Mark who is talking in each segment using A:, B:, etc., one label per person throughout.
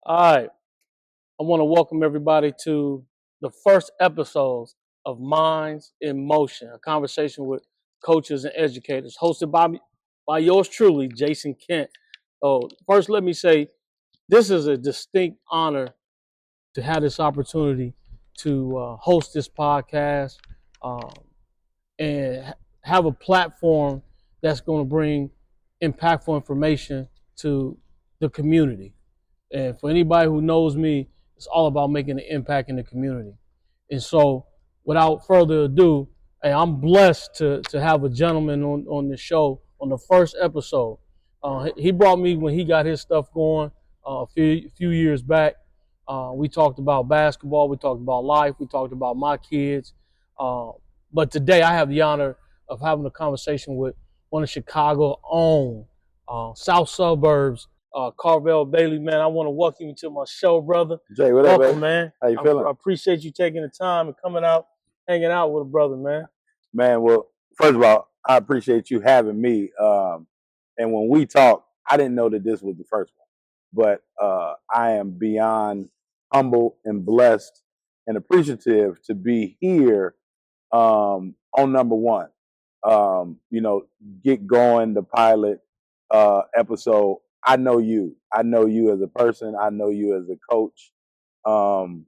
A: All right. I want to welcome everybody to the first episodes of Minds in Motion, a conversation with coaches and educators, hosted by yours truly, Jason Kent. Oh, first, let me say this is a distinct honor to have this opportunity to host this podcast um, and have a platform that's going to bring impactful information to the community. And for anybody who knows me, it's all about making an impact in the community. And so, without further ado, hey, I'm blessed to have a gentleman on the show on the first episode. He brought me when he got his stuff going a few years back. We talked about basketball, we talked about life, we talked about my kids. Uh, but today, I have the honor of having a conversation with one of Chicago's own South suburbs Karvell Bailey, man. I want to welcome you to my show, brother.
B: Jay, what up,
A: Welcome,
B: baby?
A: man.
B: How you feeling?
A: I appreciate you taking the time and coming out, hanging out with a brother, man.
B: Man, well, first of all, I appreciate you having me. And when we talked, I didn't know that this was the first one, but I am beyond humble and blessed and appreciative to be here on number one. You know, get going, the pilot episode. I know you. I know you as a person. I know you as a coach. Um,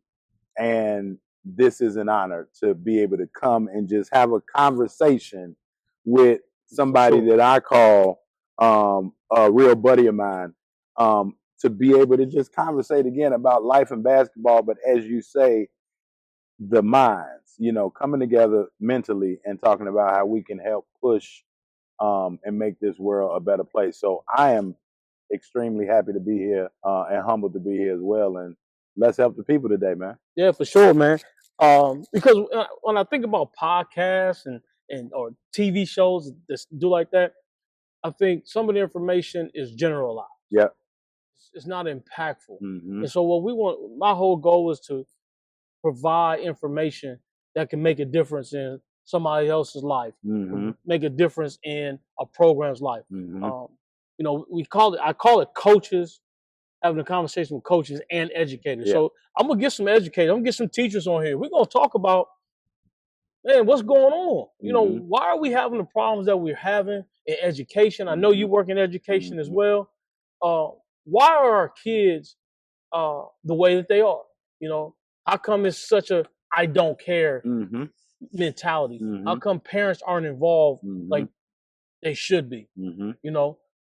B: and this is an honor to be able to come and just have a conversation with somebody
A: Sure.
B: that I call a real buddy of mine, to be able to just conversate again about life and basketball, but as you say, the minds, coming together mentally and talking about how we can help push and make this world a better place. So I am extremely happy to be here and humbled to be here as well. And let's help the people today, man.
A: Yeah, for sure, man. Because when I think about podcasts and or TV shows that do like that, I think some of the information is generalized.
B: Yeah.
A: It's not impactful.
B: Mm-hmm.
A: And so what we want, my whole goal is to provide information that can make a difference in somebody else's life,
B: Mm-hmm.
A: make a difference in a program's life.
B: Mm-hmm.
A: I call it coaches having a conversation with coaches and educators.
B: Yeah.
A: So I'm gonna get some educators, I'm gonna get some teachers on here. We're gonna talk about, man, what's going on?
B: Mm-hmm.
A: Why are we having the problems that we're having in education? I know you work in education as
B: Mm-hmm.
A: well. Uh, why are our kids the way that they are? How come it's such a I don't care
B: Mm-hmm.
A: mentality? How
B: Mm-hmm.
A: come parents aren't involved
B: Mm-hmm.
A: like they should be?
B: Mm-hmm.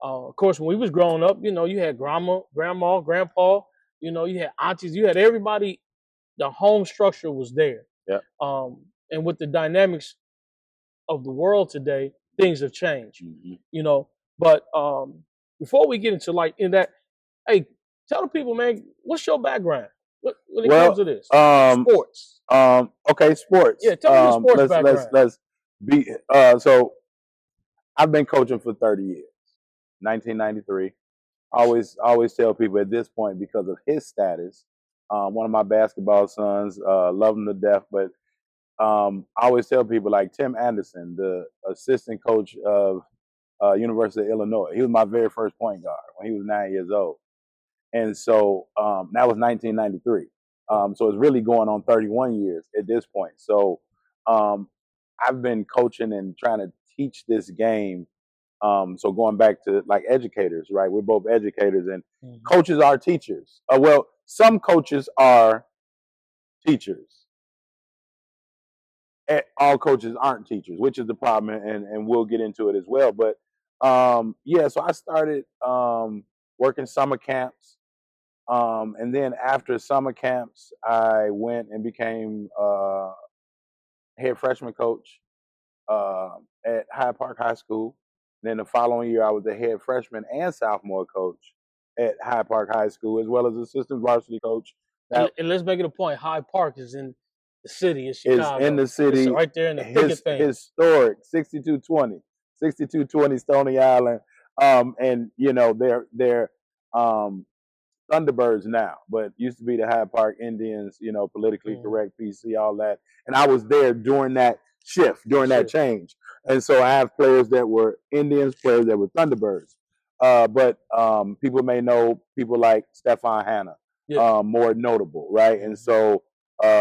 A: Of course, when we was growing up, you had grandma, grandpa, you had aunties, you had everybody. The home structure was there.
B: Yeah.
A: And with the dynamics of the world today, things have changed.
B: Mm-hmm.
A: But before we get into like in that, hey, tell the people, man, what's your background? When it comes
B: Well,
A: to this, sports.
B: okay, sports.
A: Yeah, tell me your sports background.
B: Let's be. So I've been coaching for 30 years. 1993. Always tell people at this point because of his status. One of my basketball sons, love him to death, but I always tell people like Tim Anderson, the assistant coach of University of Illinois. He was my very first point guard when he was 9 years old, and so that was 1993. So it's really going on 31 years at this point. So um, I've been coaching and trying to teach this game. So going back to like educators, right? We're both educators, and coaches are teachers. Well, some coaches are teachers. All coaches aren't teachers, which is the problem, and we'll get into it as well. But yeah, so I started working summer camps, and then after summer camps, I went and became head freshman coach at Hyde Park High School. And then the following year, I was the head freshman and sophomore coach at Hyde Park High School, as well as assistant varsity coach.
A: And let's make it a point. Hyde Park is in the city of Chicago.
B: Is in the city.
A: It's right there in the thick of things.
B: Historic 6220 Stony Island. And they're Thunderbirds now, but used to be the Hyde Park Indians, politically correct, PC, all that. And I was there during that shift, during that change. And so I have players that were Indians, players that were Thunderbirds. But people may know people like Stefan Hanna, more notable, right? And so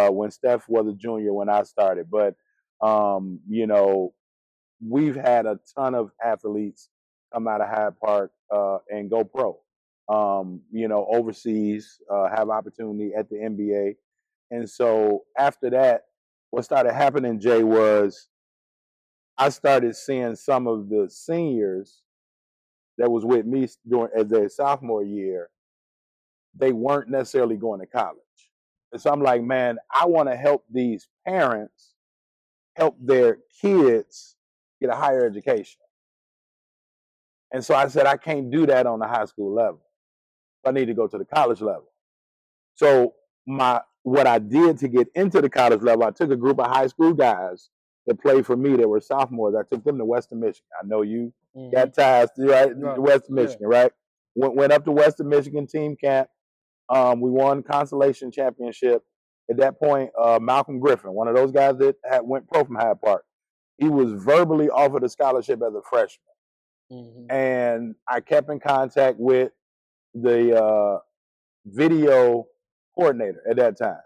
B: when Steph was a junior when I started, but you know, we've had a ton of athletes come out of Hyde Park and go pro. You know, overseas, have opportunity at the NBA. And so after that, what started happening, Jay, was I started seeing some of the seniors that was with me during as their sophomore year, they weren't necessarily going to college. And so I'm like, man, I want to help these parents help their kids get a higher education. And so I said, I can't do that on the high school level. I need to go to the college level. So what I did to get into the college level, I took a group of high school guys that played for me that were sophomores. I took them to Western Michigan. I know you got ties to Western Michigan, right? Went up to Western Michigan team camp. We won consolation championship. At that point, Malcolm Griffin, one of those guys that went pro from Hyde Park, he was verbally offered a scholarship as a freshman. And I kept in contact with the video coordinator at that time.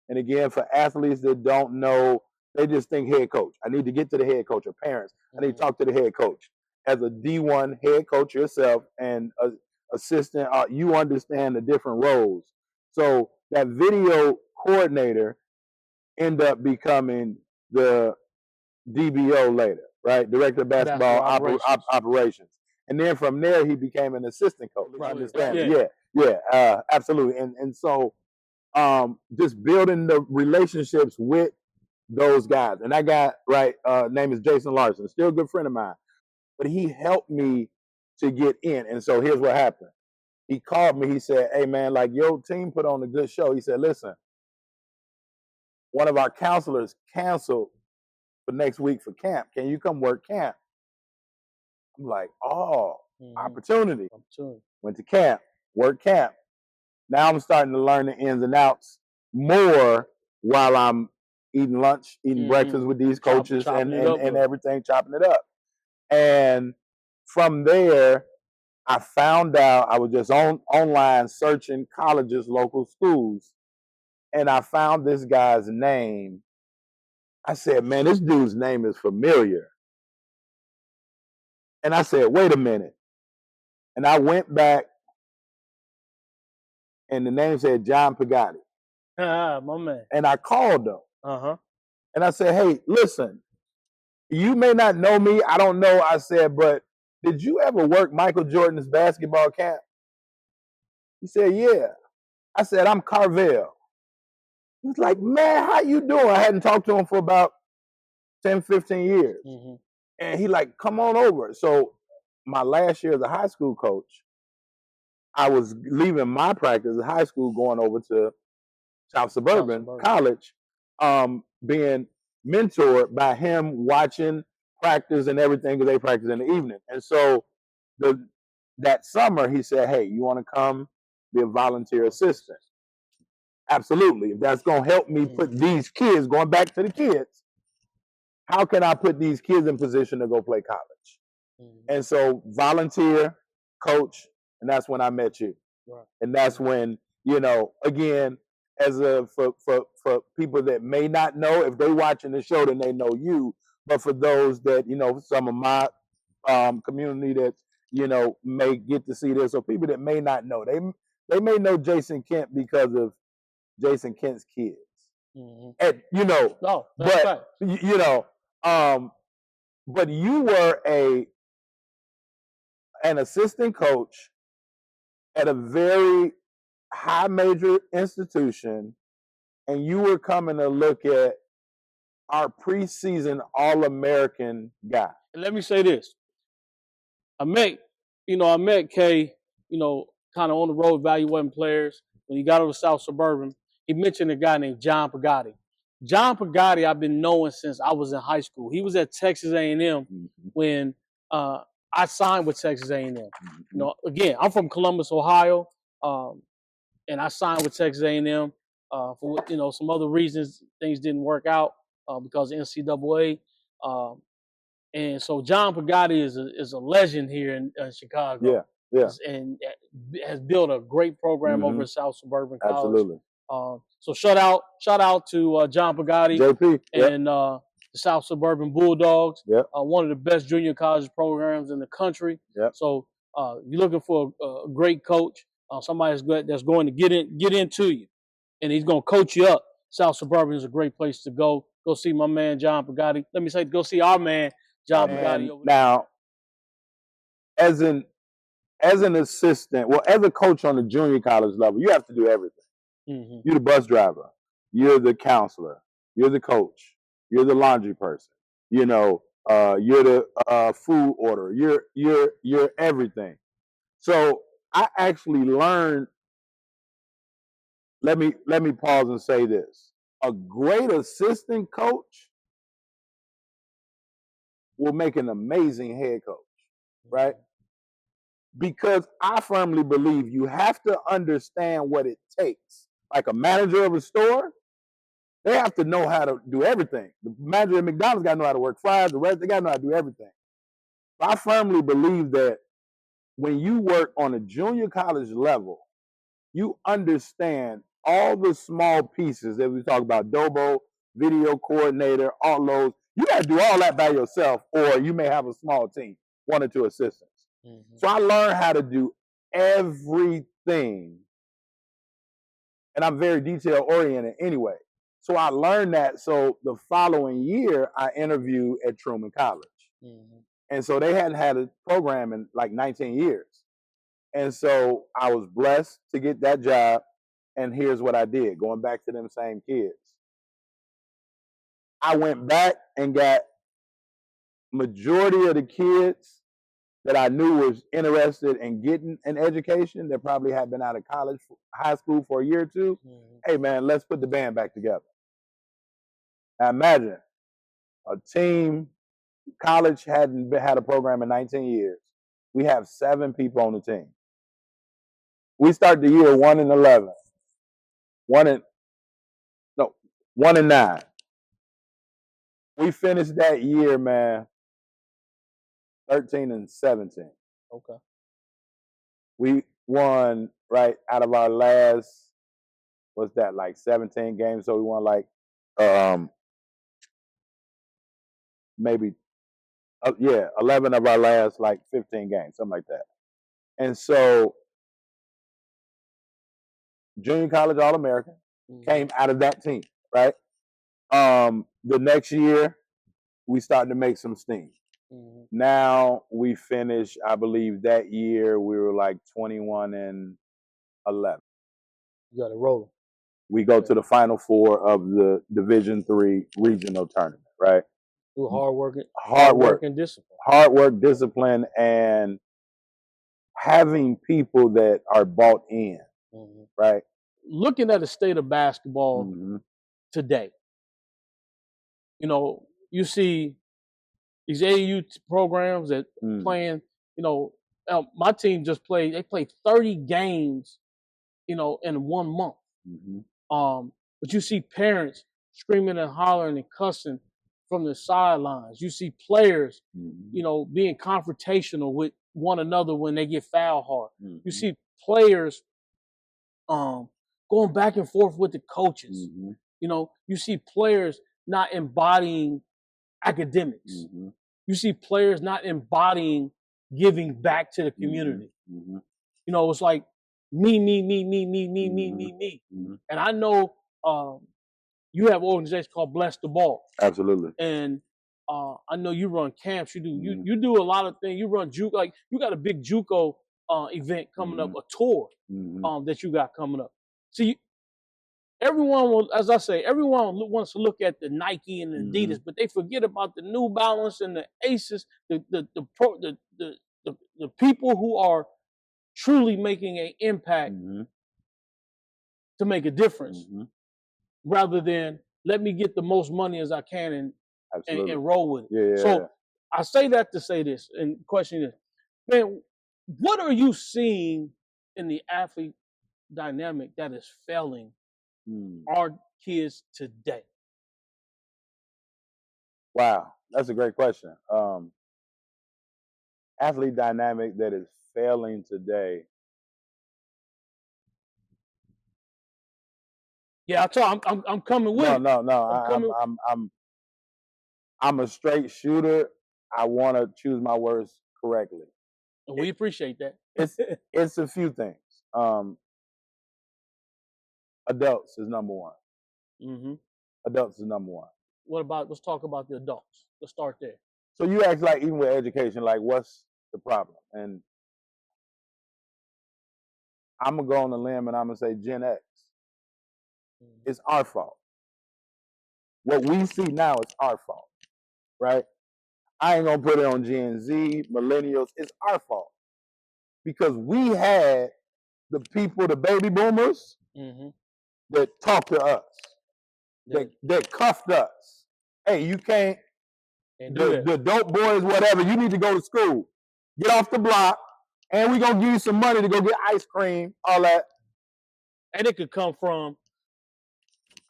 B: And again, for athletes that don't know, they just think head coach. I need to get to the head coach, or parents. I need to talk to the head coach. As a D1 head coach yourself and assistant, you understand the different roles. So that video coordinator ended up becoming the DBO later, right? Director of basketball operations. And then from there, he became an assistant coach. Understand? Yeah, absolutely. And so just building the relationships with those guys. And that guy, right, name is Jason Larson, still a good friend of mine. But he helped me to get in. And so here's what happened. He called me. He said, hey, man, like your team put on a good show. He said, listen, one of our counselors canceled for next week for camp. Can you come work camp? I'm like, opportunity. Went to camp, worked camp. Now I'm starting to learn the ins and outs more while I'm eating lunch, eating breakfast with these coaches and everything, chopping it up. And from there, I found out I was just online searching colleges, local schools, and I found this guy's name. I said, man, this dude's name is familiar. And I said, wait a minute. And I went back, and the name said John Pagani.
A: My man.
B: And I called him. And I said, hey, listen, you may not know me. I don't know. I said, but did you ever work Michael Jordan's basketball camp? He said, yeah. I said, I'm Karvell. He was like, man, how you doing? I hadn't talked to him for about 10, 15 years. And he like, come on over. So my last year as a high school coach, I was leaving my practice at high school, going over to South Suburban College, being mentored by him, watching practice and everything, because they practice in the evening. And so that summer, he said, hey, you want to come be a volunteer assistant? Absolutely. If that's going to help me put these kids, going back to the kids, how can I put these kids in position to go play college? And so volunteer, coach, and that's when I met you. And that's when, you know, again, as for people that may not know, if they're watching the show, then they know you. But for those that, you know, some of my community that, you know, may get to see this, or people that may not know, they may know Jason Kent because of Jason Kent's kids. And, you know, but you know, but you were an assistant coach at a very high major institution, and you were coming to look at our preseason All-American guy.
A: And let me say this. I met Kay, you know, kind of on the road evaluating players. When he got over South Suburban, he mentioned a guy named John Pagani. John Pagani, I've been knowing since I was in high school. He was at Texas A&M when I signed with Texas A&M. You know, again, I'm from Columbus, Ohio, and I signed with Texas A&M for, you know, some other reasons. Things didn't work out because of NCAA. And so John Pagani is a legend here in Chicago.
B: Yeah.
A: And has built a great program over
B: Mm-hmm.
A: at South Suburban College.
B: Absolutely.
A: So shout out to John Pagatti
B: JP. Yep.
A: and the South Suburban Bulldogs.
B: Yep.
A: One of the best junior college programs in the country.
B: Yep.
A: So you're looking for a great coach, somebody that's going to get into you, and he's going to coach you up. South Suburban is a great place to go. Go see my man John Pagatti. Let me say, go see our man John Pagatti over there.
B: Now, as an assistant, well, as a coach on the junior college level, you have to do everything.
A: Mm-hmm.
B: You're the bus driver. You're the counselor. You're the coach. You're the laundry person. You're the food order. You're everything. So I actually learned. Let me pause and say this: a great assistant coach will make an amazing head coach, right? Because I firmly believe you have to understand what it takes. Like a manager of a store, they have to know how to do everything. The manager at McDonald's got to know how to work fries. The rest, they got to know how to do everything. But I firmly believe that when you work on a junior college level, you understand all the small pieces that we talk about, Dobo, video coordinator, all those. You got to do all that by yourself, or you may have a small team, 1 or 2 assistants. Mm-hmm. So I learned how to do everything, and I'm very detail oriented anyway. So I learned that. So the following year, I interviewed at Truman College. Mm-hmm. And so they hadn't had a program in like 19 years. And so I was blessed to get that job. And here's what I did, going back to them same kids. I went back and got majority of the kids that I knew was interested in getting an education that probably had been out of college, high school for a year or two. Mm-hmm. Hey, man, let's put the band back together. Now imagine a team, college hadn't had a program in 19 years. We have 7 people on the team. We start the year 1-11. 1-9. We finished that year, man, 13-17.
A: Okay.
B: We won right out of our last, what's that, like 17 games? So we won like maybe 11 of our last like 15 games, something like that. And so junior college All-American came out of that team, right? The next year, we started to make some steam. Mm-hmm. Now we finished, I believe that year we were like 21-11.
A: You got to roll.
B: We go to the Final Four of the Division III regional tournament, right?
A: Through hard work and discipline.
B: Hard work, discipline, and having people that are bought in, right?
A: Looking at the state of basketball today, you see these AAU programs that playing, my team just played, they played 30 games, in 1 month. But you see parents screaming and hollering and cussing from the sidelines. You see players, being confrontational with one another when they get foul hard. You see players going back and forth with the coaches. You see players not embodying academics. You see players not embodying giving back to the community. It's like me. And I know you have an organization called Bless the Ball.
B: Absolutely.
A: And I know you run camps. You do you do a lot of things. You run juke, like you got a big JUCO event coming up, a tour that you got coming up. See, everyone will, as I say, everyone wants to look at the Nike and the Adidas, but they forget about the New Balance and the Aces, the people who are truly making an impact to make a difference, rather than let me get the most money as I can and roll with it.
B: Yeah.
A: So I say that to say this, and question is, man, what are you seeing in the athlete dynamic that is failing our kids today?
B: Wow, that's a great question. Athlete dynamic that is failing today.
A: Yeah, I told I'm coming with it.
B: No.
A: I'm coming.
B: I'm a straight shooter. I want to choose my words correctly.
A: And we appreciate that.
B: It's a few things. Adults is number one.
A: Mm-hmm.
B: Adults is number one.
A: Let's talk about the adults. Let's start there.
B: So you ask, like, even with education, like, what's the problem? And I'm gonna go on a limb and I'm gonna say Gen X. It's our fault. What we see now is our fault, right? I ain't gonna put it on Gen Z, millennials. It's our fault because we had the people, the baby boomers, that talked to us, that cuffed us. Hey, you can't. The dope boys, whatever. You need to go to school. Get off the block, and we're gonna give you some money to go get ice cream, all that.
A: And it could come from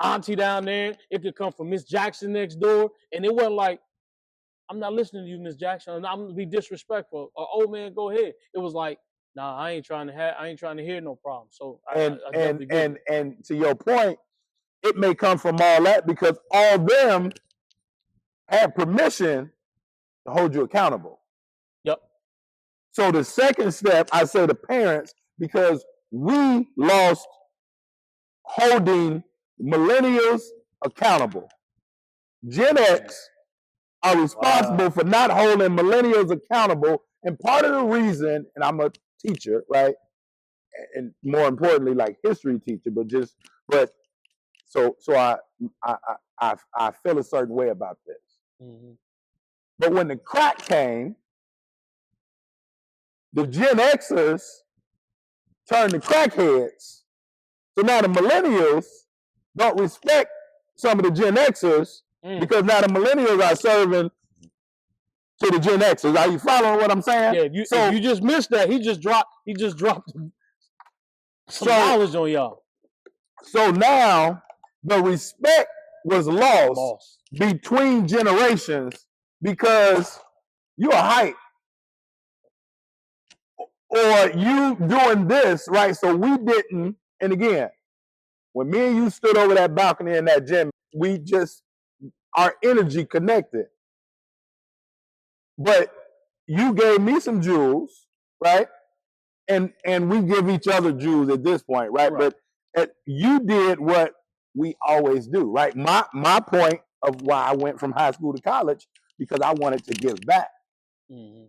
A: Auntie down there. It could come from Miss Jackson next door. And it wasn't like, I'm not listening to you, Miss Jackson. I'm gonna be disrespectful. Or, oh man, go ahead. It was like, nah, I ain't trying to hear no problem. So
B: and to your point, it may come from all that because all them had permission to hold you accountable.
A: Yep.
B: So the second step, I say the parents, because we lost holding millennials accountable. Gen X are responsible for not holding millennials accountable. And part of the reason, and I'm a teacher, right? And more importantly, like history teacher, so I feel a certain way about this. Mm-hmm. But when the crack came, the Gen Xers turned to crackheads. So now the millennials don't respect some of the Gen Xers because now the millennials are serving to the Gen Xers. Are you following what I'm saying?
A: Yeah. If you just missed that, he just dropped some knowledge on y'all.
B: So now the respect was lost between generations because you're hype. Or you doing this, right? So we didn't, and again, when me and you stood over that balcony in that gym, our energy connected. But you gave me some jewels, right? And we give each other jewels at this point, right? But you did what we always do, right? My point of why I went from high school to college, because I wanted to give back. Mm-hmm.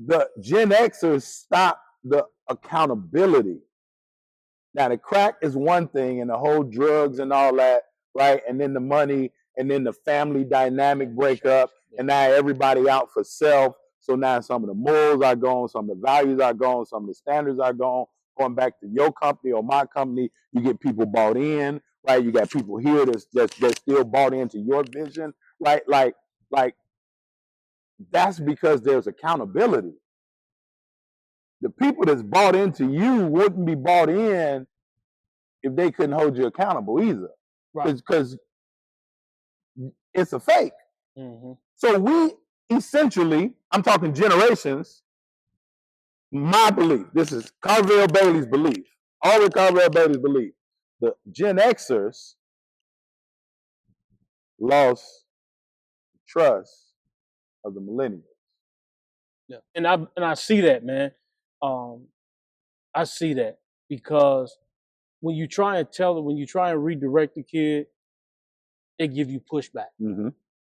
B: The Gen Xers stopped the accountability. Now the crack is one thing, and the whole drugs and all that, right? And then the money, and then the family dynamic breakup, and now everybody out for self. So now some of the morals are gone, some of the values are gone, some of the standards are gone. Going back to your company or my company, you get people bought in, right? You got people here that's still bought into your vision, right? Like that's because there's accountability. The people that's bought into you wouldn't be bought in if they couldn't hold you accountable either. Right. Because it's a fake. Mm-hmm. So we essentially, I'm talking generations, my belief, this is Karvell Bailey's belief, all of Karvell Bailey's belief, the Gen Xers lost trust of the millennials.
A: Yeah, and I see that, man. I see that because when you try and redirect the kid, they give you pushback. Mm-hmm.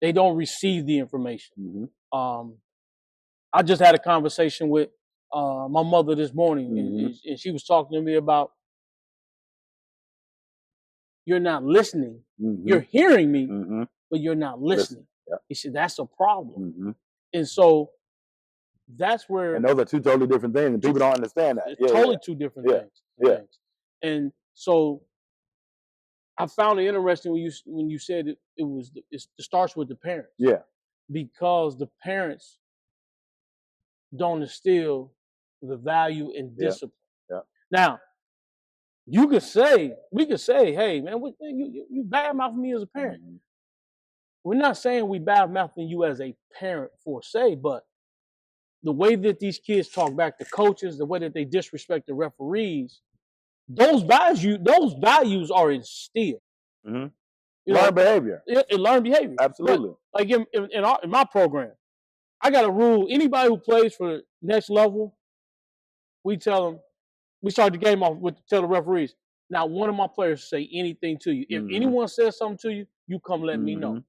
A: They don't receive the information. Mm-hmm. I just had a conversation with my mother this morning, mm-hmm. and she was talking to me about, you're not listening. Mm-hmm. You're hearing me, mm-hmm. but you're not listening. Yeah. He said, that's a problem. Mm-hmm. And so that's where...
B: And those are two totally different things, and people don't understand that.
A: It's totally two different things. Yeah. And so I found it interesting when you said it starts with the parents.
B: Yeah.
A: Because the parents don't instill the value and discipline. Yeah. Now, we could say, hey man, you badmouthing me as a parent. Mm-hmm. We're not saying we badmouthing you as a parent for se, but the way that these kids talk back to coaches, the way that they disrespect the referees, those values are instilled.
B: Mm-hmm.
A: You
B: Learn behavior.
A: It learn behavior.
B: Absolutely.
A: But like in my program, I got a rule. Anybody who plays for next level, we tell them, we start the game off with tell the referees. Now, one of my players say anything to you. If anyone says something to you, you come let me know.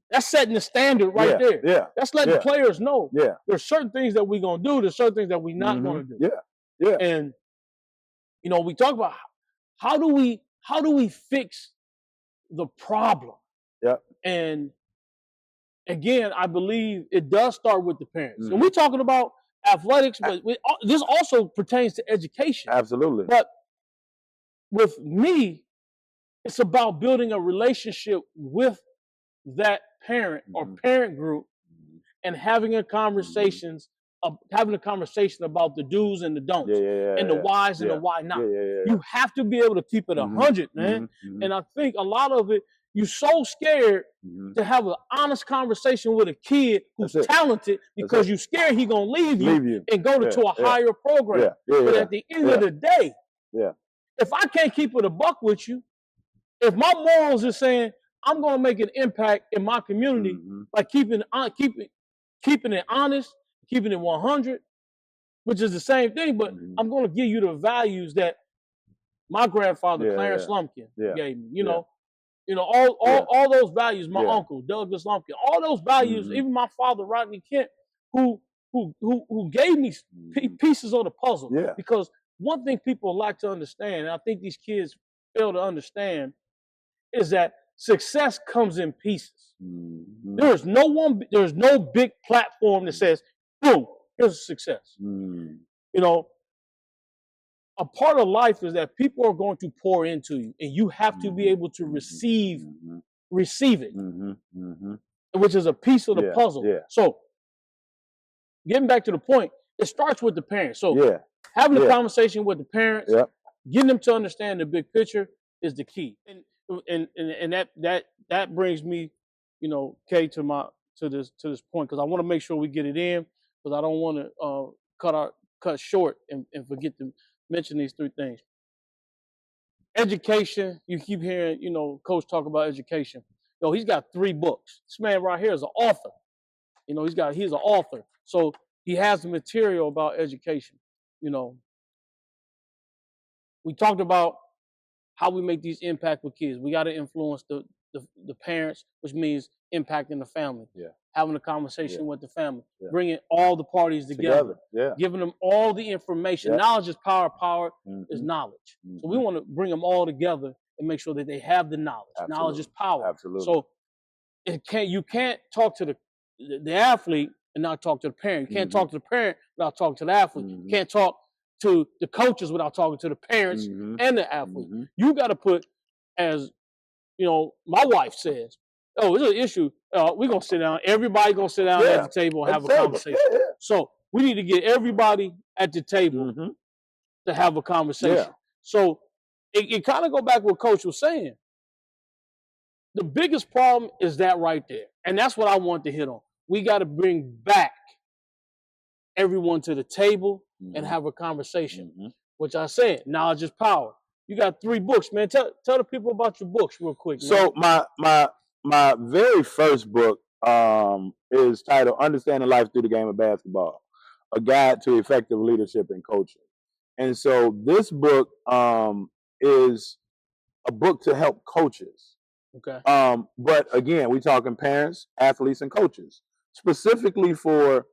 A: That's setting the standard right there.
B: Yeah.
A: That's letting the players know.
B: Yeah.
A: There's certain things that we're gonna do. There's certain things that we're not gonna do.
B: Yeah.
A: And we talk about how do we fix the problem.
B: Yep.
A: And again, I believe it does start with the parents. And we're talking about athletics, but this also pertains to education.
B: Absolutely.
A: But with me, it's about building a relationship with that parent or parent group and having a conversation about the do's and the don'ts and the whys and the why not. You have to be able to keep it 100, man. And I think a lot of it, you're so scared to have an honest conversation with a kid who's talented because you're scared he's going to leave you and go to a higher program. But at the end of the day, if I can't keep it a buck with you, if my morals is saying I'm going to make an impact in my community by keeping it honest, keeping it 100, which is the same thing, but I'm going to give you the values that my grandfather Clarence Lumpkin gave me. All those values. My uncle Douglas Lumpkin, all those values. Even my father Rodney Kent, who gave me pieces of the puzzle. Because one thing people like to understand, and I think these kids fail to understand, is that success comes in pieces. There's no big platform that says, boom, here's a success. A part of life is that people are going to pour into you, and you have to be able to receive it, which is a piece of the puzzle. So, getting back to the point, it starts with the parents. So, having a conversation with the parents, getting them to understand the big picture is the key. And that brings me, Kay, to this point, because I want to make sure we get it in, because I don't want to cut short and forget to mention these three things. Education, you keep hearing, Coach talk about education. He's got 3 books. This man right here is an author. He's an author. So he has the material about education. We talked about how we make these impact with kids. We got to influence the parents, which means impacting the family. Having a conversation with the family, bringing all the parties together. Giving them all the information. Knowledge is power. Power is knowledge. So we want to bring them all together and make sure that they have the knowledge. Knowledge is power. So you can't talk to the athlete and not talk to the parent. You can't talk to the parent without talking to the athlete. You can't talk to the coaches without talking to the parents and the athlete. You got to put, as my wife says, it's an issue. We're going to sit down. Everybody going to sit down at the table and have a conversation. So we need to get everybody at the table to have a conversation. So it kind of go back to what Coach was saying. The biggest problem is that right there. And that's what I want to hit on. We got to bring back everyone to the table and have a conversation, which I said, knowledge is power. You got 3 books, man. Tell the people about your books real quick. Man.
B: So my very first book is titled Understanding Life Through the Game of Basketball, a guide to effective leadership and coaching. And so this book is a book to help coaches.
A: Okay.
B: But again, we're talking parents, athletes, and coaches, specifically for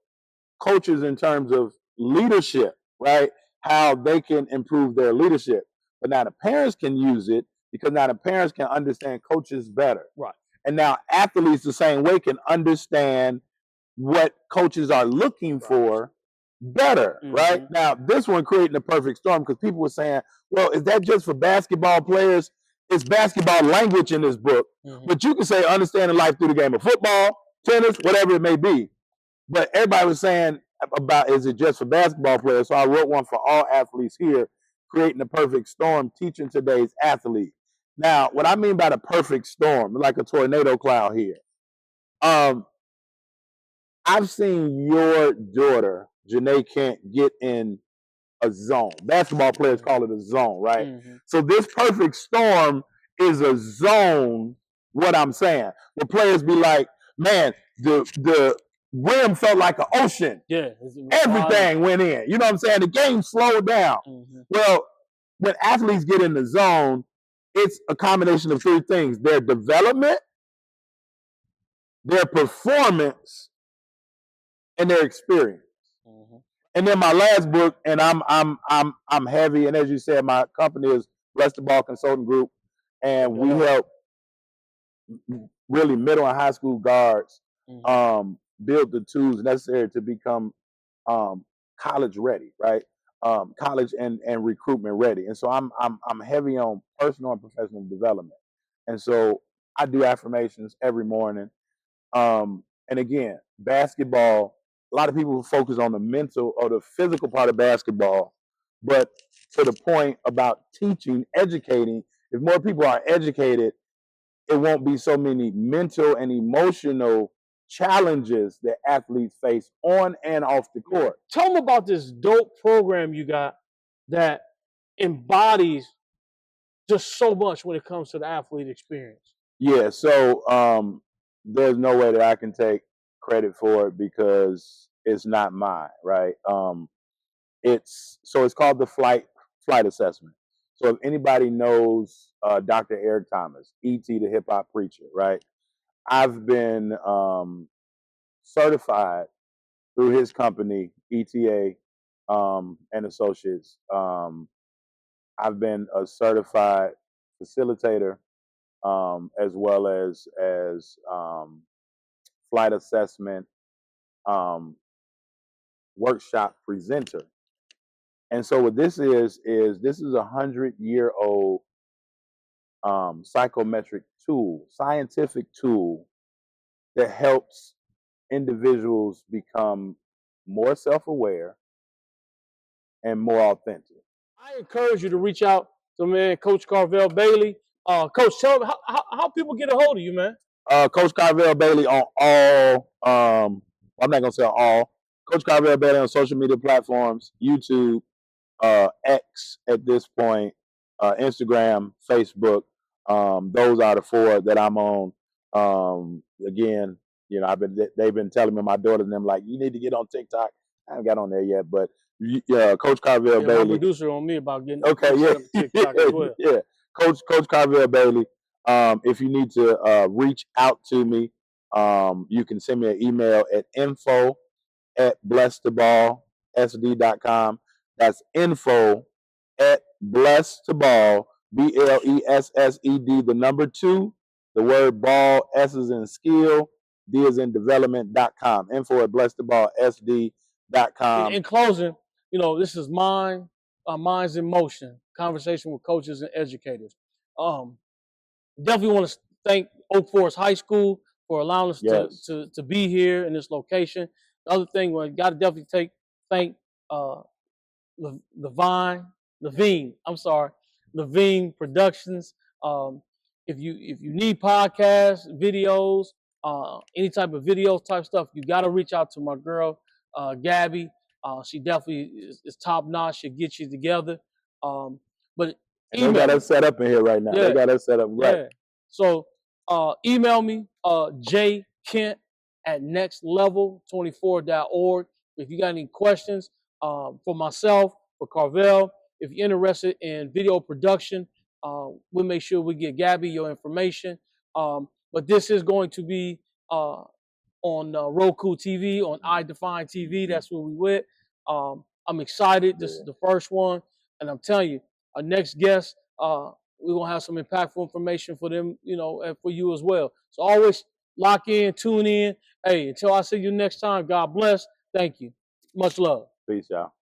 B: coaches in terms of leadership, right? How they can improve their leadership. But now the parents can use it because now the parents can understand coaches better.
A: Right.
B: And now athletes the same way can understand what coaches are looking for better, right? Now, this one creating the perfect storm because people were saying, well, is that just for basketball players? It's basketball language in this book. But you can say understanding life through the game of football, tennis, whatever it may be. But everybody was saying about, is it just for basketball players? So I wrote one for all athletes here, creating the perfect storm, teaching today's athlete. Now, what I mean by the perfect storm, like a tornado cloud here. I've seen your daughter, Janae Kent, get in a zone. Basketball players call it a zone, right? So this perfect storm is a zone. What I'm saying, where players be like, man, the rim felt like an ocean.
A: Yeah.
B: Everything went in. You know what I'm saying? The game slowed down.
A: Mm-hmm.
B: Well, when athletes get in the zone, it's a combination of three things: their development, their performance, and their experience. Mm-hmm. And then my last book, and I'm heavy, and as you said, my company is Bless the Ball Consulting Group, and we help really middle and high school guards build the tools necessary to become college ready, right? College and recruitment ready. And so I'm heavy on personal and professional development. And so I do affirmations every morning. And again, basketball, a lot of people focus on the mental or the physical part of basketball, but to the point about teaching, educating, if more people are educated, it won't be so many mental and emotional challenges that athletes face on and off the court.
A: Tell them about this dope program you got that embodies just so much when it comes to the athlete experience.
B: Yeah, so there's no way that I can take credit for it because it's not mine, right? It's called the flight assessment. So if anybody knows Dr. Eric Thomas, E.T. the hip hop preacher, right? I've been certified through his company, ETA and Associates. I've been a certified facilitator as well as flight assessment workshop presenter. And so what this is this is 100-year-old psychometric tool, scientific tool that helps individuals become more self-aware and more authentic.
A: I encourage you to reach out to man Coach Karvell Bailey. Coach, tell them how people get a hold of you, man.
B: Coach Karvell Bailey on all, I'm not going to say all, Coach Karvell Bailey on social media platforms, YouTube, X at this point, Instagram, Facebook. Those are the four that I'm on. Again, you know, they've been telling me, my daughter and them, like, you need to get on TikTok. I haven't got on there yet, but Coach Karvell Bailey.
A: My producer on me about getting
B: okay, yeah,
A: TikTok as well.
B: Yeah, Coach Karvell Bailey. If you need to reach out to me, you can send me an email at info@blessedballsd.com. That's info@blessedball, BLESSED, the number 2, the word ball, S is in skill, D is in development.com. Info@blessedballsd.com.
A: In closing, you know, this is Minds in Motion, conversation with coaches and educators. Definitely want to thank Oak Forest High School for allowing us to be here in this location. The other thing, we got to definitely thank Levine Productions. If you need podcasts, videos, any type of video type stuff, you got to reach out to my girl Gabby. She definitely is top notch. She'll get you together. But
B: they got us set up in here right now. Yeah. They got us set up right. Yeah.
A: So email me, jkent@nextlevel24.org. If you got any questions for myself, for Karvell, if you're interested in video production, we'll make sure we get Gabby your information. But this is going to be on Roku TV, on iDefine TV. That's where we went. I'm excited. This is the first one. And I'm telling you, our next guest, we're going to have some impactful information for them, you know, and for you as well. So always lock in, tune in. Hey, until I see you next time, God bless. Thank you. Much love.
B: Peace, y'all.